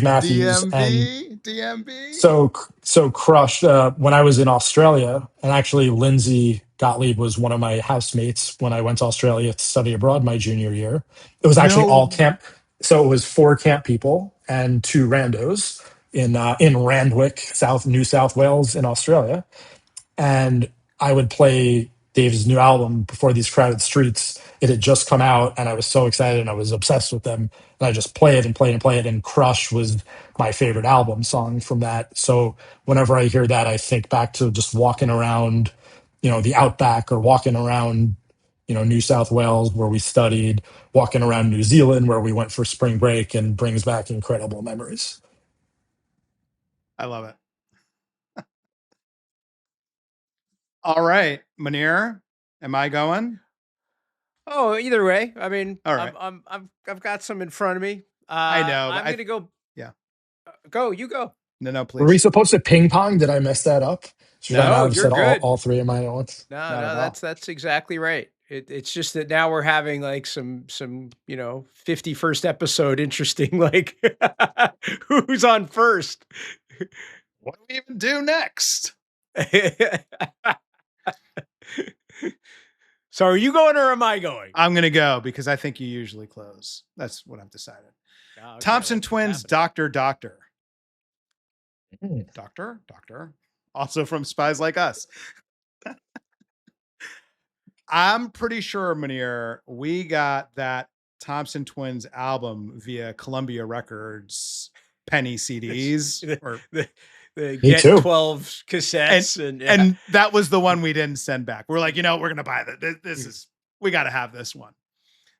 Matthews. DMV, And DMB. So Crush, when I was in Australia, and actually Lindsay Gottlieb was one of my housemates when I went to Australia to study abroad my junior year. It was actually all camp. So it was 4 camp people and 2 randos in Randwick, New South Wales in Australia. And I would play Dave's new album Before These Crowded Streets. It had just come out, and I was so excited, and I was obsessed with them. And I just play it and play it and play it. And Crush was my favorite album song from that. So whenever I hear that, I think back to just walking around, the outback, or walking around, New South Wales where we studied, walking around New Zealand where we went for spring break, and brings back incredible memories. I love it. All right, Munir, am I going? Oh, either way. I mean, All right. I've got some in front of me. I know. I'm gonna go. Yeah. Go. You go. No, please. Were we supposed to ping pong? Did I mess that up? Should I No, not have you're said good. all 3 of mine at once? No, Not at all. that's exactly right. It's just that now we're having like some 51st episode interesting, like who's on first. What do we even do next? So are you going or am I going? I'm going to go because I think you usually close. That's what I've decided. Okay, Thompson Twins, Doctor. Doctor. Also from Spies Like Us. I'm pretty sure, Munir, we got that Thompson Twins album via Columbia Records penny CDs. or the Me Get too. 12 cassettes. And that was the one we didn't send back. We're like, we're going to buy that. We got to have this one.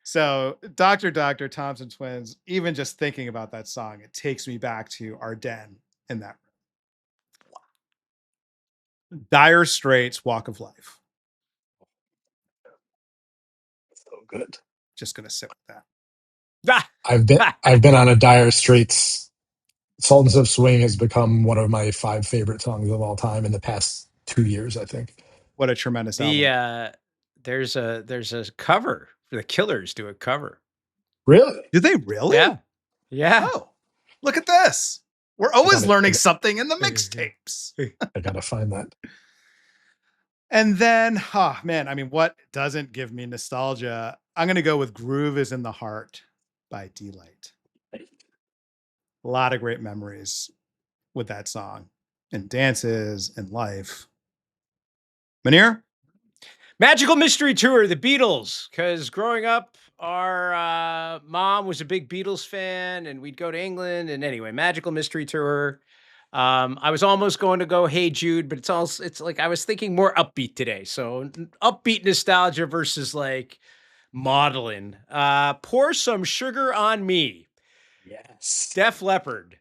So Dr. Thompson Twins, even just thinking about that song, it takes me back to our den in that room. Dire Straits, Walk of Life. So good. Just going to sit with that. I've been on a Dire Straits. Sultans of Swing has become one of my 5 favorite songs of all time in the past 2 years, I think. What a tremendous album. There's a cover. The Killers do a cover. Really? Do they really? Yeah. Oh, look at this. We're always learning something in the mixtapes. I gotta find that. And then, what doesn't give me nostalgia? I'm going to go with Groove is in the Heart by D-Light. A lot of great memories with that song and dances and life. Munir? Magical Mystery Tour, the Beatles. Because growing up, our mom was a big Beatles fan, and we'd go to England. And anyway, Magical Mystery Tour. I was almost going to go Hey Jude, but it's like I was thinking more upbeat today. So upbeat nostalgia versus like modeling. Pour Some Sugar on Me. Yes. Def Leppard.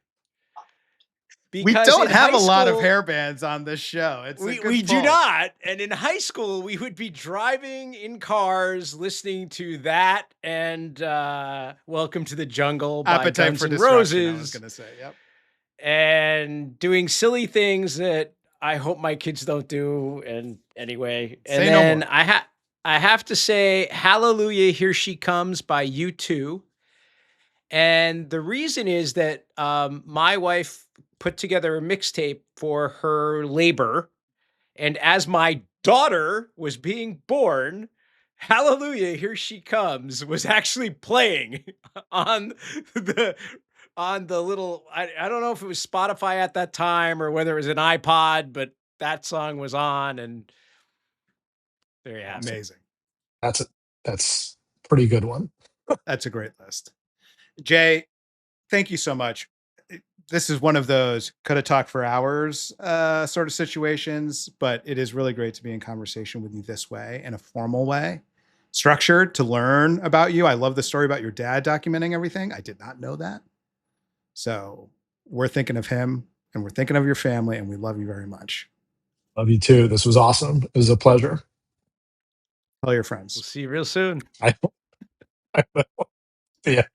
We don't have a lot of hair bands on this show. We do not. And in high school, we would be driving in cars, listening to that and Welcome to the Jungle by Appetite Guns for N' Destruction, Roses. I was going to say, yep. And doing silly things that I hope my kids don't do. And anyway, and Say then no more. I have to say Hallelujah, Here She Comes by U2. And the reason is that my wife put together a mixtape for her labor. And as my daughter was being born, Hallelujah, Here She Comes was actually playing on the little, I don't know if it was Spotify at that time or whether it was an iPod, but that song was on, and there you have it. Amazing. That's a pretty good one. That's a great list. Jay, thank you so much. This is one of those could have talked for hours sort of situations, but it is really great to be in conversation with you this way, in a formal way, structured to learn about you. I love the story about your dad documenting everything. I did not know that. So we're thinking of him and we're thinking of your family, and we love you very much. Love you too. This was awesome. It was a pleasure. Tell your friends. We'll see you real soon. I will. Yeah.